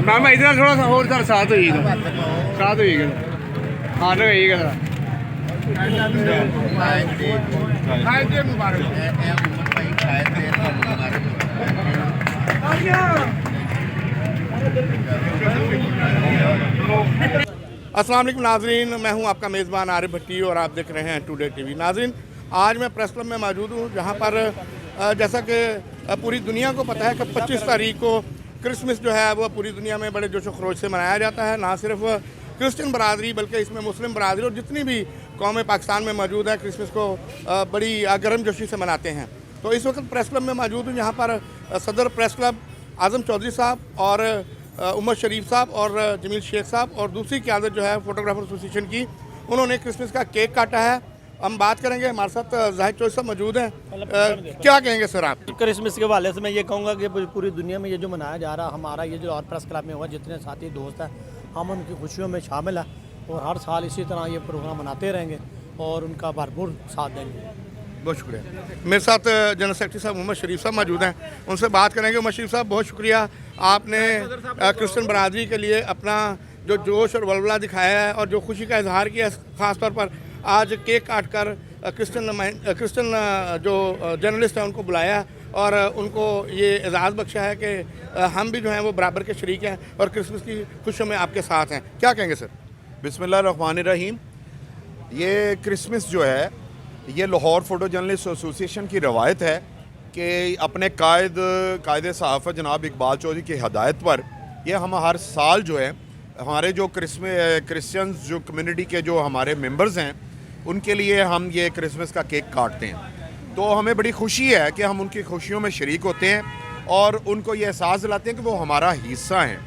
Ma'am इधर थोड़ा सा और सर साथ होइएगा, साथ होइएगा, हाँ तो होइएगा जरा। अस्सलाम वालेकुम नाजरीन, मैं हूं आपका मेज़बान आरिफ भट्टी और आप देख रहे हैं टुडे टीवी। नाजरीन, आज मैं प्रेस क्लब में मौजूद हूं जहां पर जैसा कि पूरी दुनिया को पता है कि 25 तारीख को क्रिसमस जो है वो पूरी दुनिया में बड़े जोशो खरोश से मनाया जाता है। ना सिर्फ क्रिश्चियन बरादरी बल्कि इसमें मुस्लिम बरादरी और जितनी भी कौमें पाकिस्तान में मौजूद है क्रिसमस को बड़ी गर्मजोशी से मनाते हैं। तो इस वक्त प्रेस क्लब में मौजूद हूँ यहाँ पर सदर प्रेस क्लब आज़म चौधरी साहब और उमर शरीफ साहब और जमील शेख साहब और दूसरी क़यादत जो है फोटोग्राफर एसोसिएशन की, उन्होंने क्रिसमस का केक काटा है। हम बात करेंगे, हमारे साथ जाहिद चौधरी साहब मौजूद हैं। क्या कहेंगे सर आप? क्रिसमस के हवाले से मैं ये कहूँगा कि पूरी दुनिया में ये जो मनाया जा रहा हमारा ये जो और प्रेस क्लब में हुआ, जितने साथी दोस्त हैं हम उनकी खुशियों में शामिल हैं और हर साल इसी तरह ये प्रोग्राम मनाते रहेंगे और उनका भरपूर साथ देंगे। बहुत शुक्रिया। मेरे साथ जनरल सेक्रेटरी साहब उमर शरीफ साहब मौजूद हैं, उनसे बात करेंगे। उमर शरीफ साहब, बहुत शुक्रिया, आपने क्रिश्चियन बरादरी के लिए अपना जो जोश और वलवला दिखाया है और जो खुशी का इजहार किया, ख़ास तौर पर आज केक काट कर क्रिश्चियन जो जर्नलिस्ट हैं उनको बुलाया और उनको ये एजाज़ बख्शा है कि हम भी जो हैं वो बराबर के शरीक हैं और क्रिसमस की खुशियों में आपके साथ हैं। क्या कहेंगे सर? बिस्मिल्लाहिर्रहमानिर्रहीम। ये क्रिसमस जो है ये लाहौर फ़ोटो जर्नलिस्ट एसोसिएशन की रवायत है कि अपने कायदे सहाफ़त जनाब इकबाल चौधरी की हदायत पर ये हम हर साल जो है हमारे जो क्रिश्चियंस जो कम्युनिटी के जो हमारे मेंबर्स हैं उनके लिए हम ये क्रिसमस का केक काटते हैं। तो हमें बड़ी खुशी है कि हम उनकी खुशियों में शरीक होते हैं और उनको ये एहसास दिलाते हैं कि वो हमारा हिस्सा हैं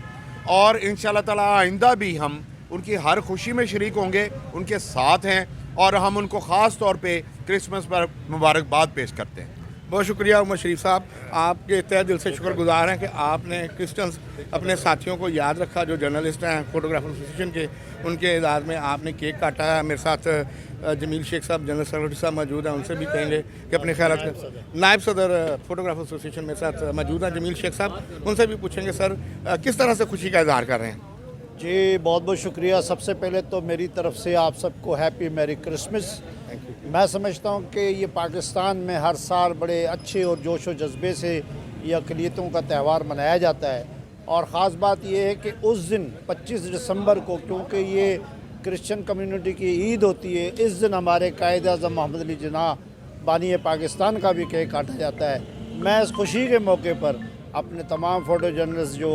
और इंशाअल्लाह ताला आइंदा भी हम उनकी हर खुशी में शरीक होंगे, उनके साथ हैं और हम उनको ख़ास तौर पे क्रिसमस पर मुबारकबाद पेश करते हैं। बहुत शुक्रिया उमर शरीफ साहब, आपके तहे दिल से शुक्रगुजार हैं कि आपने क्रिश्चियंस अपने साथियों को याद रखा जो जर्नलिस्ट हैं फोटोग्राफर एसोसिएशन के, उनके एजाज़ में आपने केक काटा है। मेरे साथ जमील शेख साहब जनरल सेक्रेटरी साहब मौजूद हैं, उनसे भी कहेंगे कि अपने ख्याल नायब सदर फोटोग्राफर एसोसिएशन मेरे साथ मौजूद हैं जमील शेख साहब, उनसे भी पूछेंगे सर किस तरह से खुशी का इजहार कर रहे हैं? जी बहुत बहुत शुक्रिया। सबसे पहले तो मेरी तरफ से आप सबको हैप्पी मैरी क्रिसमस। मैं समझता हूँ कि ये पाकिस्तान में हर साल बड़े अच्छे और जोश व जज्बे से ये अक़लियतों का त्यौहार मनाया जाता है और ख़ास बात यह है कि उस दिन 25 दिसंबर को, क्योंकि ये क्रिश्चियन कम्युनिटी की ईद होती है, इस दिन हमारे कायद आज़म मोहम्मद अली जिन्नाह बानी पाकिस्तान का भी केक काटा जाता है। मैं इस खुशी के मौके पर अपने तमाम फ़ोटो जर्नलिस्ट जो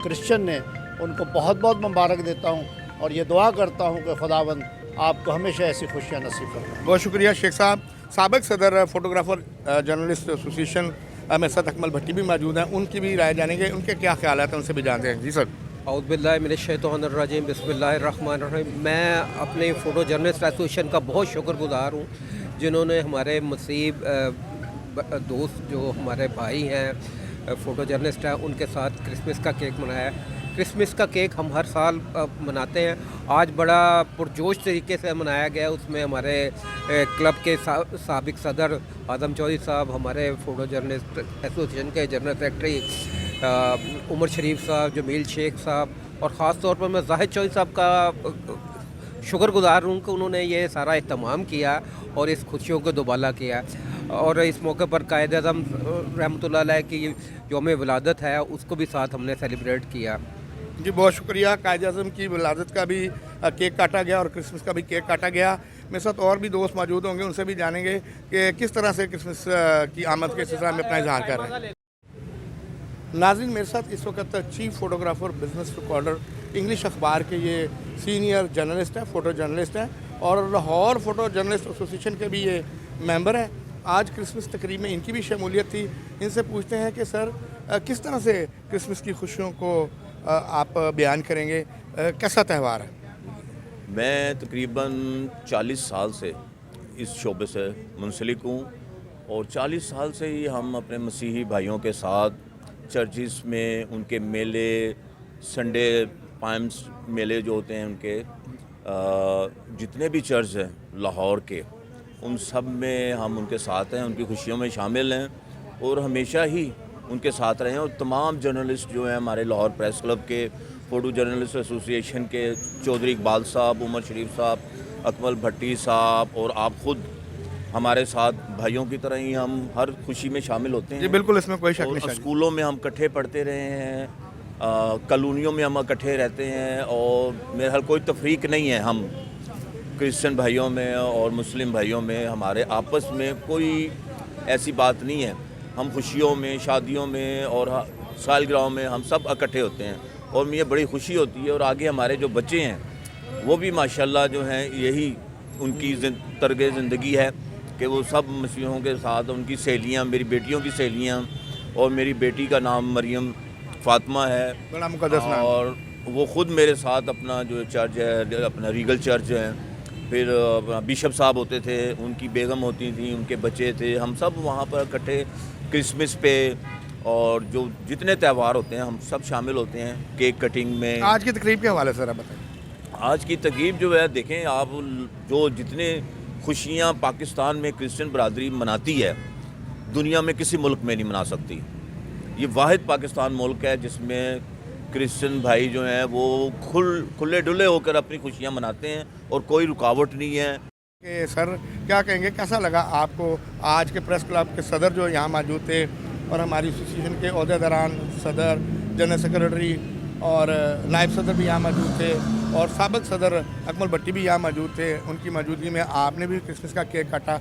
क्रिश्चियन हैं उनको बहुत बहुत मुबारक देता हूँ और ये दुआ करता हूँ कि खुदावंद आपको हमेशा ऐसी खुशियाँ नसीब फरमाए। बहुत शुक्रिया शेख साहब। साबिक सदर फोटोग्राफर जर्नलिस्ट एसोसिएशन मेरे साथ अकमल भट्टी भी मौजूद हैं, उनकी भी राय जानेंगे, उनके क्या ख्याल हैं उनसे भी जानते हैं। जी सर। औज़ु बिल्लाहि मिनश शैतानिर रजीम, बिस्मिल्लाहिर्रहमानिर्रहीम। मैं अपने फ़ोटो जर्नलिस्ट एसोसिएशन का बहुत शुक्रगुज़ार हूँ जिन्होंने हमारे मसीब दोस्त जो हमारे भाई हैं फ़ोटो जर्नलिस्ट हैं उनके साथ क्रिसमस का केक मनाया। क्रिसमस का केक हम हर साल मनाते हैं, आज बड़ा पुरजोश तरीके से मनाया गया। उसमें हमारे क्लब के साबिक सदर आज़म चौधरी साहब, हमारे फ़ोटो जर्नलिस्ट एसोसिएशन के जनरल सेक्रेटरी उमर शरीफ साहब, जमील शेख साहब और ख़ास तौर पर मैं जाहिद चौधरी साहब का शुक्रगुज़ार हूँ कि उन्होंने ये सारा इत्तमाम किया और इस खुशियों को दुबाला किया। और इस मौके पर कायद आज़म रहमतुल्लाह अलैह की यौम विलादत है उसको भी साथ हमने सेलिब्रेट किया। जी बहुत शुक्रिया। कायद आज़म की विलादत का भी केक काटा गया और क्रिसमस का भी केक काटा गया। मेरे साथ और भी दोस्त मौजूद होंगे, उनसे भी जानेंगे कि किस तरह से क्रिसमस की आमद के सिलसिले में अपना इजहार कर रहे हैं। नाज़रीन, मेरे साथ इस वक्त chief photographer business recorder English अखबार के ये सीनियर जर्नलिस्ट हैं, फ़ोटो जर्नलिस्ट हैं और लाहौर फ़ोटो जर्नलिस्ट एसोसिएशन के भी ये मेंबर हैं। आज क्रिसमस तकरीब में इनकी भी शमूलियत थी। इनसे पूछते हैं कि सर किस तरह से क्रिसमस की खुशियों को आप बयान करेंगे, कैसा त्यौहार है? मैं तकरीबन 40 साल से इस शोबे से मुंसलिक हूँ और 40 साल से ही हम अपने मसीही भाइयों के साथ चर्चिस में उनके मेले, संडे पाइम्स मेले जो होते हैं उनके जितने भी चर्च हैं लाहौर के, उन सब में हम उनके साथ हैं, उनकी खुशियों में शामिल हैं और हमेशा ही उनके साथ रहे हैं। और तमाम जर्नलिस्ट जो हैं हमारे लाहौर प्रेस क्लब के, फ़ोटो जर्नलिस्ट एसोसिएशन के चौधरी इकबाल साहब, उमर शरीफ साहब, अकमल भट्टी साहब और आप ख़ुद हमारे साथ भाइयों की तरह ही हम हर खुशी में शामिल होते हैं। जी बिल्कुल, इसमें कोई शक और नहीं। स्कूलों में हम इकट्ठे पढ़ते रहे हैं, कॉलोनियों में हम इकट्ठे रहते हैं और मेरे हर कोई तफरीक नहीं है। हम क्रिश्चियन भाइयों में और मुस्लिम भाइयों में हमारे आपस में कोई ऐसी बात नहीं है। हम खुशियों में, शादियों में और सालगिरहों में हम सब इकट्ठे होते हैं और मुझे बड़ी खुशी होती है। और आगे हमारे जो बच्चे हैं वो भी माशाल्लाह जो हैं यही उनकी तर्ज ज़िंदगी है कि वो सब मसीहों के साथ, उनकी सहेलियाँ, मेरी बेटियों की सहेलियाँ और मेरी बेटी का नाम मरियम फ़ातिमा है, बड़ा मुकद्दस नाम। और वो ख़ुद मेरे साथ अपना जो चर्च है, अपना रीगल चर्च है, फिर बिशप साहब होते थे, उनकी बेगम होती थी, उनके बच्चे थे, हम सब वहाँ पर इकट्ठे क्रिसमस पे और जो जितने त्यौहार होते हैं हम सब शामिल होते हैं। केक कटिंग में आज की तकरीब के हवाले से ज़रा बताइए। आज की तकरीब जो है, देखें आप, जो जितने खुशियाँ पाकिस्तान में क्रिश्चियन बरादरी मनाती है दुनिया में किसी मुल्क में नहीं मना सकती। ये वाहिद पाकिस्तान मुल्क है जिसमें क्रिश्चियन भाई जो हैं वो खुले डुले होकर अपनी खुशियाँ मनाते हैं और कोई रुकावट नहीं है। कि सर क्या कहेंगे, कैसा लगा आपको आज के प्रेस क्लब के सदर जो यहाँ मौजूद थे और हमारी एसोसिएशन के अहदेदारान, सदर, जनरल सेक्रेटरी और नायब सदर भी यहाँ मौजूद थे और साबिक सदर अकमल भट्टी भी यहाँ मौजूद थे। उनकी मौजूदगी में आपने भी क्रिसमस का केक काटा,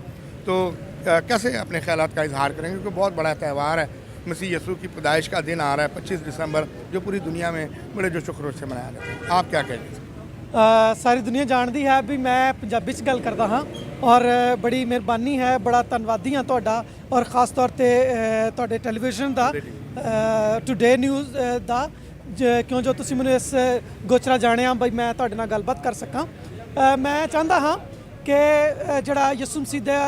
तो कैसे अपने ख्यालात का इजहार करेंगे? क्योंकि बहुत बड़ा त्यौहार है, मसीह यसू की पैदाइश का दिन आ रहा है 25 दिसंबर, जो पूरी दुनिया में बड़े जोश खरोश से मनाया जाता है। आप क्या कहेंगे? सारी दुनिया जानती है भी मैं पंजाबी च गल करदा हाँ और बड़ी मेहरबानी है, बड़ा धन्नवादी हाँ तुहाडा और ख़ास तौर ते तुहाडे टैलीविजन दा टुडे न्यूज़ दा क्यों जो तुसीं मैनूं इस गोचरा जाणिया बई मैं तुहाडे नाल गलबात कर सकां। मैं चाहता हाँ कि जिहड़ा यसू मसीह दे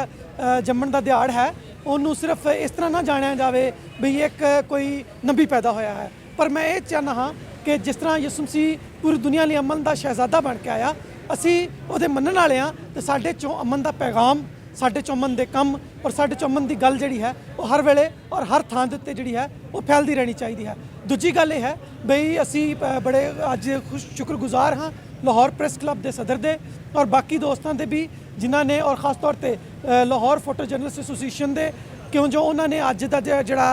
जम्मण दा दिहाड़ है ਉਹਨੂੰ सिर्फ इस तरह ना जाणिया जावे भी एक कोई नबी पैदा होया है, पर मैं ये चाहना हाँ कि जिस तरह यसू मसीह पूरी दुनिया लिए अमन का शहजादा बन के आया, असी ਉਹਦੇ ਮੰਨਣ वाले हाँ तो साढ़े चों अमन का पैगाम, साढ़े चों अमन के कम और साढ़े चों अमन की गल जी है वो हर वेले और हर थान उत्ते जी है वो फैलती रहनी चाहिए है। दूजी गल ये है बई असी बड़े अज शुक्रगुजार हाँ लाहौर प्रेस क्लब के सदर दे और बाकी दोस्तों के भी जिन्हों ने और ख़ास तौर पर लाहौर फोटो जर्नलिस्ट एसोसीएशन के, क्यों जो उन्होंने अज का जोड़ा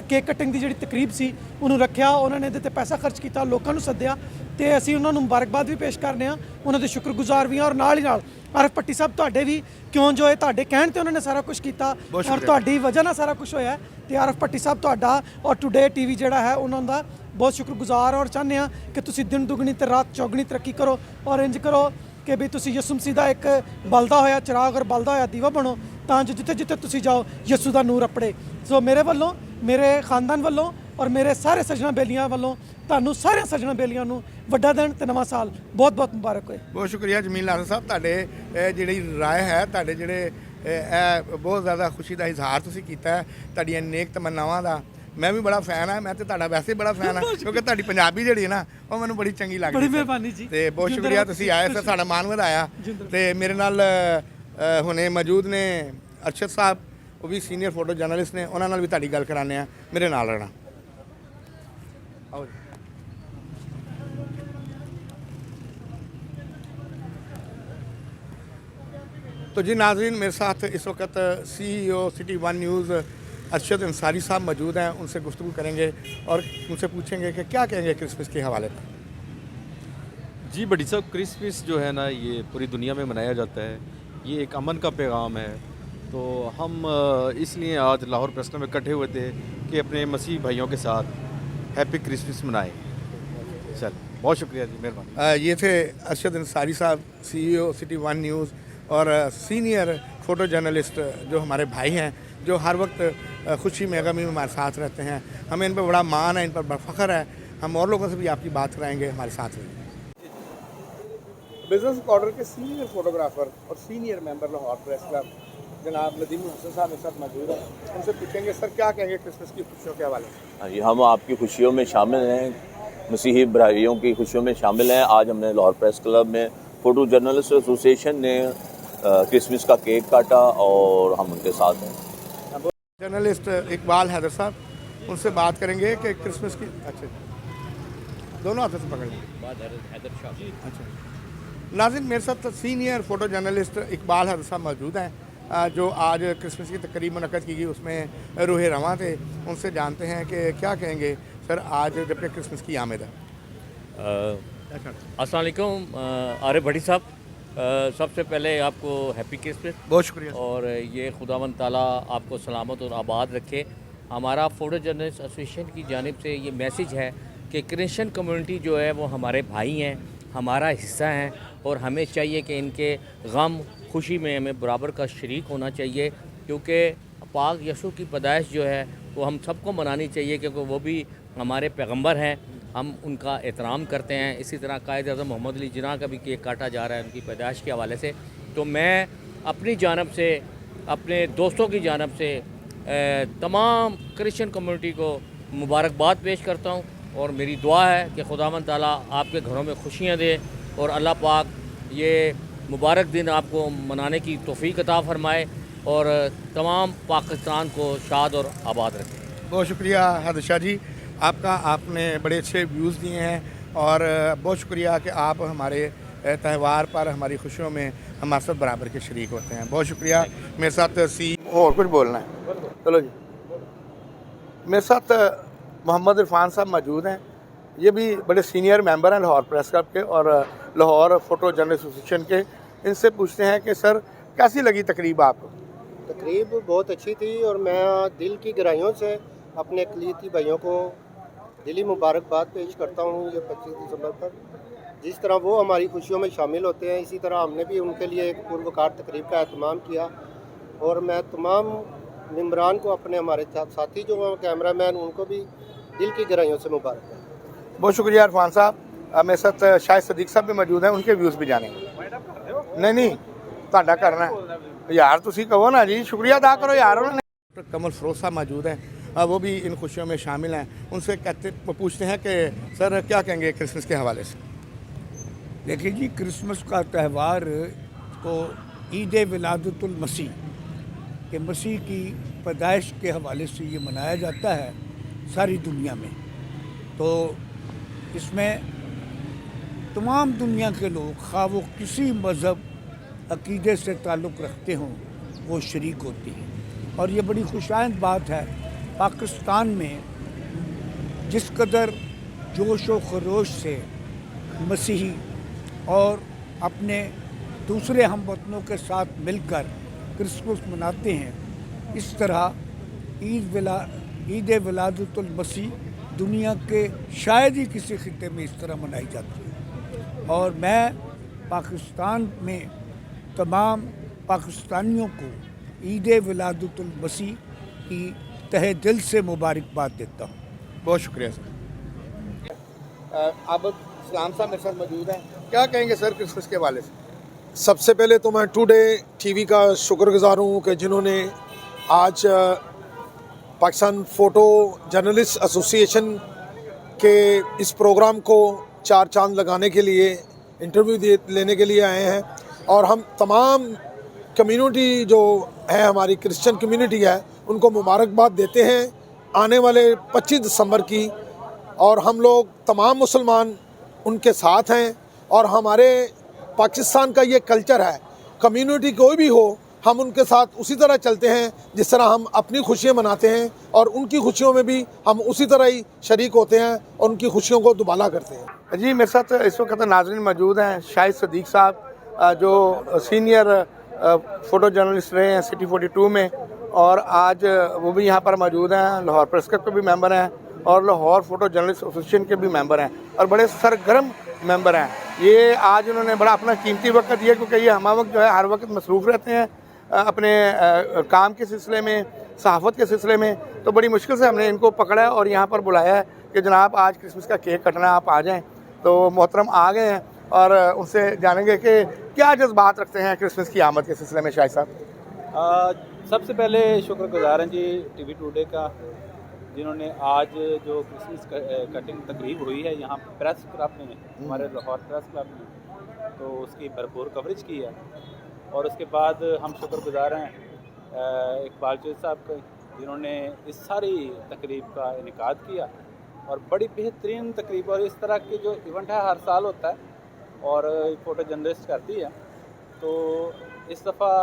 केक कटिंग की जी तकरीब सी उन्होंने रखा, उन्होंने ये पैसा खर्च किया, लोगों को सद्या, तो असी उन्होंने मुबारकबाद भी पेश करने, उन्होंने शुक्रगुजार भी हैं और नाल ही नाल आरिफ भट्टी साहब तुहाडे भी, क्यों जो है तुहाडे कहण ते उन्होंने सारा कुछ किया और तुहाडी वजह नाल सारा कुछ होया, तो आरिफ भट्टी साहब तुहाडा और टुडे टीवी जिहड़ा है उन्होंने बहुत शुक्रगुजार और चाहते हैं कि तुसीं दिन दुगनी ते रात चौगनी तरक्की करो और इंज करो कि भी तुसीं यसू मसीह दा एक बलदा होया चिराग और बलदा होया दीवा बनो, तां जो जिथे जिथे तुसीं जाओ यसू दा नूर अपड़े। सो मेरे वालों, मेरे खानदान वालों और मेरे सारे सजना बेलियां वालों तुहानूं सारे सजना बेलियां नूं वड्डा दिन ते नवां साल बहुत बहुत मुबारक होए। बहुत शुक्रिया जमील नाज़र साहब, तुहाडे जिहड़ी राय है, तुहाडे जिहड़े बहुत ज़्यादा खुशी का इजहार तुसीं कीता है, तुहाडीआं नेक तमन्नावां दा मैं भी बड़ा फैन है। मैं तो तुहाडा वैसे ही बड़ा फैन है क्योंकि तुहाडी पंजाबी जिहड़ी है ना वो मैनूं बड़ी चंगी लगदी। बड़ी मेहरबानी जी, ते बहुत शुक्रिया तुसीं आए, फिर साडा मान वधाया। ते मेरे नाल हुणे मौजूद ने अरशद साहब, वो भी सीनियर फोटो जर्नलिस्ट ने, उन्हां नाल भी तुहाडी गल कराने आ, मेरे नाल रहना। आओ जी। तो जी नाज़रीन, मेरे साथ इस वक्त CEO city one news Arshad Ansari साहब मौजूद हैं, उनसे गुफ्तगू करेंगे और उनसे पूछेंगे कि क्या कहेंगे क्रिसमस के हवाले पर। जी बड़ी साहब, क्रिसमस जो है ना ये पूरी दुनिया में मनाया जाता है, ये एक अमन का पैगाम है, तो हम इसलिए आज लाहौर प्रेस क्लब में इकट्ठे हुए थे कि अपने मसीह भाइयों के साथ हैप्पी क्रिसमस मनाएं। चल बहुत शुक्रिया जी, मेहरबानी। ये थे अरशद अंसारी साहब, CEO सिटी वन न्यूज़ और सीनियर फ़ोटो जर्नलिस्ट जो हमारे भाई हैं, जो हर वक्त खुशी में गमी में हमारे साथ रहते हैं। हमें इन पर बड़ा मान है, इन पर बड़ा फ़ख्र है। हम और लोगों से भी आपकी बात कराएंगे, हमारे साथ रहिए। बिजनेस ऑर्डर के सीनियर फोटोग्राफर और senior member Lahore press club जनाब नदीम हसन साहब मेरे साथ मौजूद हैं, उनसे पूछेंगे सर क्या कहेंगे क्रिसमस की खुशियों के हवाले से। हाँ जी, हम आपकी खुशियों में शामिल हैं, मसीही भाइयों की खुशियों में शामिल हैं। आज हमने लाहौर प्रेस क्लब में फ़ोटो जर्नलिस्ट एसोसिएशन ने क्रिसमस का केक काटा और हम उनके साथ हैं। जर्नलिस्ट इकबाल हैदर साहब, उनसे बात करेंगे कि क्रिसमस की, अच्छा दोनों हाथों से पकड़ लेंगे। अच्छा नाज़रीन, मेरे साथ senior photo journalist Iqbal Haider साहब मौजूद हैं जो आज क्रिसमस की तकरीब मुनक़्क़द की गई, उसमें रूहे रवां थे। उनसे जानते हैं कि क्या कहेंगे सर आज जबकि क्रिसमस की आमद है। अस्सलाम वालेकुम आरिफ भट्टी साहब, सबसे पहले आपको हैप्पी क्रिसमस बहुत शुक्रिया। और ये खुदावंद ताला आपको सलामत और आबाद रखे। हमारा फ़ोटो जर्नलिस्ट एसोसिएशन की जानिब से ये मैसेज है कि क्रिश्चियन कम्युनिटी जो है वो हमारे भाई हैं, हमारा हिस्सा हैं और हमें चाहिए कि इनके गम खुशी में हमें बराबर का शरीक होना चाहिए, क्योंकि पाक यसू की पैदाइश जो है वो हम सबको मनानी चाहिए, क्योंकि वो भी हमारे पैगंबर हैं, हम उनका एहतराम करते हैं। इसी तरह कायद अज़म मोहम्मद अली जिन्ना का भी केक काटा जा रहा है उनकी पैदाइश के हवाले से। तो मैं अपनी जानब से, अपने दोस्तों की जानब से तमाम क्रिश्चियन कम्युनिटी को मुबारकबाद पेश करता हूँ और मेरी दुआ है कि खुदावंद ताला आपके घरों में खुशियाँ दे और अल्लाह पाक ये मुबारक दिन आपको मनाने की तौफीक अता फ़रमाए और तमाम पाकिस्तान को शाद और आबाद रखे। बहुत शुक्रिया हैदर शाह जी आपका, आपने बड़े अच्छे व्यूज़ दिए हैं और बहुत शुक्रिया कि आप हमारे त्यौहार पर हमारी खुशियों में हमारे साथ बराबर के शरीक होते हैं। बहुत शुक्रिया। मेरे साथ और कुछ बोलना है, चलो जी। मेरे साथ मोहम्मद इरफान साहब मौजूद हैं, ये भी बड़े सीनियर मेंबर हैं लाहौर प्रेस क्लब के और लाहौर फ़ोटो जर्नलिस्ट एसोसिएशन के। इनसे पूछते हैं कि सर कैसी लगी तकरीब आपको? तकरीब बहुत अच्छी थी और मैं दिल की गहराइयों से अपने अक़लीती भाइयों को दिली मुबारकबाद पेश करता हूँ। ये 25 दिसंबर पर जिस तरह वो हमारी खुशियों में शामिल होते हैं, इसी तरह हमने भी उनके लिए एक पुरवकार तकरीब का एहतमाम किया और मैं तमाम मेम्बरान को, अपने हमारे साथी जो हैं कैमरामैन, उनको भी दिल की गहराइयों से मुबारक। बहुत शुक्रिया इरफान साहब। मेरे साथ शाहिद सदीक साहब भी मौजूद हैं, उनके व्यूज़ भी जानेंगे। नहीं ਤੁਹਾਡਾ करना है यार, तुसी कहो ना जी, शुक्रिया अदा करो यार। उन्होंने कमल फरोज साहब मौजूद हैं, वो भी इन खुशियों में शामिल हैं। उनसे पूछते हैं कि सर क्या कहेंगे क्रिसमस के हवाले से? देखिए जी, क्रिसमस का त्यौहार को ईद विलादतुल मसीह के मसीह की पैदाइश के हवाले से ये मनाया जाता है सारी दुनिया में। तो इसमें तमाम दुनिया के लोग, खा वो किसी मज़हब अक़ीदे से ताल्लुक़ रखते हों, वो शरीक होती हैं। और ये बड़ी खुशाइंद बात है, पाकिस्तान में जिस कदर जोश व खरोश से मसीही और अपने दूसरे हमवतनों के साथ मिलकर क्रिसमस मनाते हैं, इस तरह ईद विलादतुल मसीह दुनिया के शायद ही किसी खित्ते में इस तरह मनाई जाती है। और मैं पाकिस्तान में तमाम पाकिस्तानियों को ईद विलादतुल मसीह की तहे दिल से मुबारकबाद देता हूँ। बहुत शुक्रिया सर। अब इस्लाम साहब मेरे साथ मौजूद हैं, क्या कहेंगे सर क्रिसमस के हवाले से? सबसे पहले तो मैं टुडे टीवी का शुक्रगुजार हूँ कि जिन्होंने आज पाकिस्तान फ़ोटो जर्नलिस्ट एसोसिएशन के इस प्रोग्राम को चार चांद लगाने के लिए, इंटरव्यू लेने के लिए आए हैं। और हम तमाम कम्युनिटी जो है, हमारी क्रिश्चियन कम्युनिटी है, उनको मुबारकबाद देते हैं आने वाले 25 दिसंबर की। और हम लोग तमाम मुसलमान उनके साथ हैं और हमारे पाकिस्तान का ये कल्चर है, कम्युनिटी कोई भी हो, हम उनके साथ उसी तरह चलते हैं जिस तरह हम अपनी खुशियाँ मनाते हैं और उनकी खुशियों में भी हम उसी तरह ही शरीक होते हैं और उनकी खुशियों को दुबाला करते हैं। जी, मेरे साथ इस वक्त नाज़रीन मौजूद हैं शाहिद सदीक साहब, जो सीनियर फ़ोटो जर्नलिस्ट रहे हैं सिटी 42 में, और आज वो भी यहाँ पर मौजूद हैं। लाहौर प्रेस क्लब के भी मेंबर हैं और लाहौर फ़ोटो जर्नलिस्ट एसोसिएशन के भी मेंबर हैं और बड़े सरगर्म मेंबर हैं। ये आज उन्होंने बड़ा अपना कीमती वक्त दिया, क्योंकि ये हम वक्त जो है हर वक्त मसरूफ़ रहते हैं अपने काम के सिलसिले में, सहाफ़त के सिलसिले में। तो बड़ी मुश्किल से हमने इनको पकड़ा है और यहाँ पर बुलाया है कि जनाब आज क्रिसमस का केक कटना, आप आ जाएँ। तो मोहतरम आ गए हैं और उनसे जानेंगे कि क्या जज्बात रखते हैं क्रिसमस की आमद के सिलसिले में। शाहिद साहब, सबसे पहले शुक्रगुजार हैं जी टीवी टुडे का, जिन्होंने आज जो क्रिसमस कटिंग तकरीब हुई है यहाँ प्रेस क्लब में, हमारे लाहौर प्रेस क्लब में, तो उसकी भरपूर कवरेज की है। और उसके बाद हम शुक्रगुजार हैं इकबाल चौधरी साहब के, जिन्होंने इस सारी तकरीब का इनेकाद किया और बड़ी बेहतरीन तकरीब। और इस तरह के जो इवेंट है हर साल होता है और फ़ोटो जर्नलिस्ट करती है, तो इस दफ़ा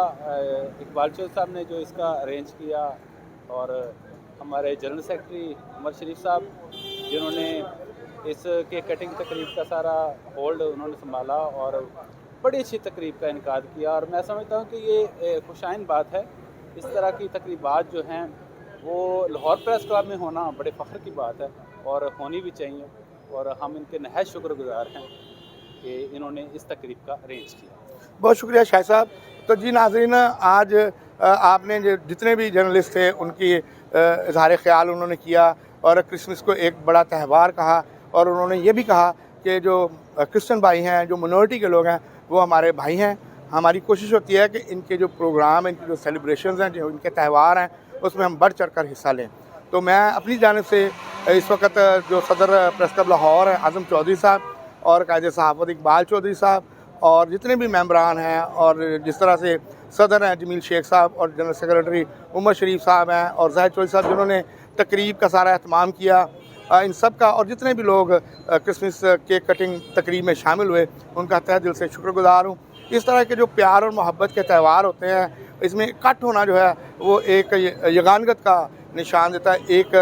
इकबाल चौधरी साहब ने जो इसका अरेंज किया और हमारे जनरल सेक्रेटरी उमर शरीफ साहब, जिन्होंने इस केक कटिंग तकरीब का सारा होल्ड उन्होंने संभाला और बड़ी अच्छी तकरीब का इनकाद किया। और मैं समझता हूँ कि ये खुशाइन बात है। इस तरह की तकरीबात जो हैं वो लाहौर प्रेस क्लब में होना बड़े फ़ख्र की बात है और होनी भी चाहिए, और हम इनके नहायत शुक्रगुजार हैं कि इन्होंने इस तकरीब का अरेंज किया। बहुत शुक्रिया शाह साहब। तो जी नाज़रीन, आज आपने जो जितने भी जर्नलिस्ट थे उनकी इज़हार ख्याल उन्होंने किया और क्रिसमस को एक बड़ा त्यौहार कहा, और उन्होंने ये भी कहा कि जो क्रिश्चियन भाई हैं, जो मिनॉरिटी के लोग हैं, वो हमारे भाई हैं। हमारी कोशिश होती है कि इनके जो प्रोग्राम, इनकी जो सेलिब्रेशंस हैं, जो इनके त्यौहार हैं, उसमें हम बढ़ चढ़ कर हिस्सा लें। तो मैं अपनी जानिब से इस वक्त जो सदर प्रेस क्लब लाहौर है आज़म चौधरी साहब और कायदे सहाफ़त इकबाल चौधरी साहब और जितने भी मेंबरान हैं, और जिस तरह से सदर हैं जमील शेख साहब और जनरल सेक्रेटरी उमर शरीफ साहब हैं और जाहिद चौधरी साहब, जिन्होंने तकरीब का सारा एहतमाम किया, इन सब का, और जितने भी लोग क्रिसमस केक कटिंग तकरीब में शामिल हुए, उनका तहे दिल से शुक्रगुजार हूँ। इस तरह के जो प्यार और मोहब्बत के त्यौहार होते हैं, इसमें इकट्ठ होना जो है वो एक यगानगत का निशान देता है, एक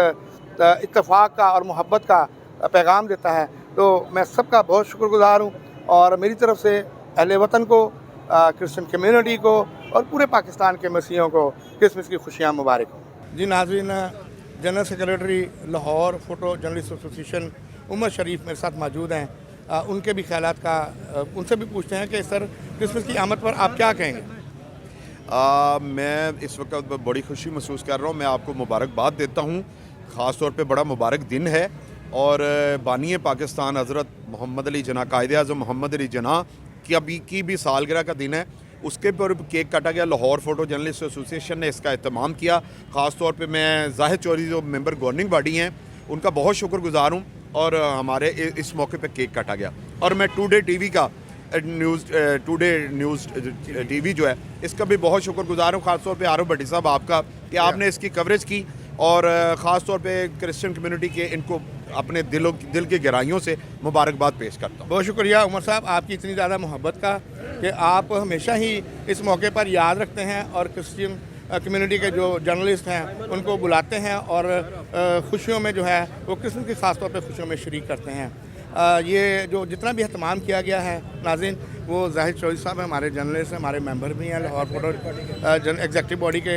इत्तेफाक का और मोहब्बत का पैगाम देता है। तो मैं सबका बहुत शुक्रगुजार हूँ और मेरी तरफ से अहले वतन को, क्रिश्चियन कम्युनिटी को और पूरे पाकिस्तान के मसीहों को क्रिसमस की खुशियाँ मुबारक हों। जी नाज़रीन, general secretary Lahore photo journalist association Umar Sharif मेरे साथ मौजूद हैं। उनके भी ख्यालात का उनसे भी पूछते हैं कि सर, क्रिसमस की आमद पर आप क्या कहेंगे? मैं इस वक्त बड़ी खुशी महसूस कर रहा हूँ। मैं आपको मुबारकबाद देता हूँ। ख़ास तौर पे बड़ा मुबारक दिन है और बानी पाकिस्तान हज़रत मोहम्मद अली जना, कायदे आज़म मोहम्मद अली जना की भी सालगिरह का दिन है। उसके पर केक काटा गया। लाहौर फ़ोटो जर्नलिस्ट एसोसिएशन ने इसका एहतमाम किया। ख़ास तौर पे मैं जाहिद चौधरी जो मेंबर गवर्निंग बॉडी हैं उनका बहुत शुक्रगुजार हूँ, और हमारे इस मौके पे केक काटा गया। और मैं टुडे टीवी का टुडे न्यूज़ टीवी जो है, इसका भी बहुत शुक्रगुजार हूँ। ख़ास तौर पे आरव भट्टी साहब आपका, कि आपने इसकी कवरेज की, और ख़ास तौर पे क्रिश्चियन कम्युनिटी के इनको अपने दिल की गहराइयों से मुबारकबाद पेश करता हूँ। बहुत शुक्रिया उमर साहब आपकी इतनी ज़्यादा मोहब्बत का, कि आप हमेशा ही इस मौके पर याद रखते हैं और क्रिश्चियन कम्युनिटी के जो जर्नलिस्ट हैं उनको बुलाते हैं और खुशियों में जो है वो क्रिसमस की ख़ास तौर पे खुशियों में शरीक करते हैं। ये जो जितना भी एहतमाम किया गया है नाज़रीन, वो जाहिद चौधरी साहब हमारे जर्नलिस्ट हैं, हमारे मेंबर भी हैं लाहौर फ़ोटो एग्जेक्टिव बॉडी के,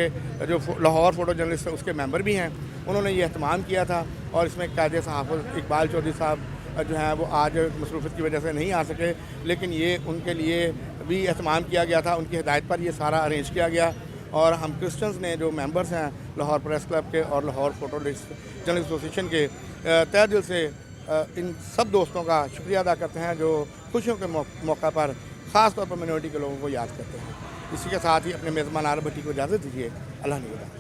जो लाहौर फ़ोटो जर्नलिस्ट हैं उसके मेंबर भी हैं। उन्होंने ये एहतमाम किया था, और इसमें कायदे सहाफ़त इकबाल चौधरी साहब जो हैं वो आज मसरूफ़ियत की वजह से नहीं आ सके, लेकिन ये उनके लिए भी एहतमाम किया गया था। उनकी हिदायत पर ये सारा अरेंज किया गया, और हम क्रिश्चियंस ने जो मेंबर्स हैं लाहौर प्रेस क्लब के और लाहौर फ़ोटो जर्नलिस्ट एसोसिएशन के, तहे दिल से इन सब दोस्तों का शुक्रिया अदा करते हैं जो खुशियों के मौका पर ख़ास तौर पर मिनॉरिटी के लोगों को याद करते हैं। इसी के साथ ही अपने मेज़बान आरव भट्टी को इजाज़त दीजिए। अल्लाह निगहबान।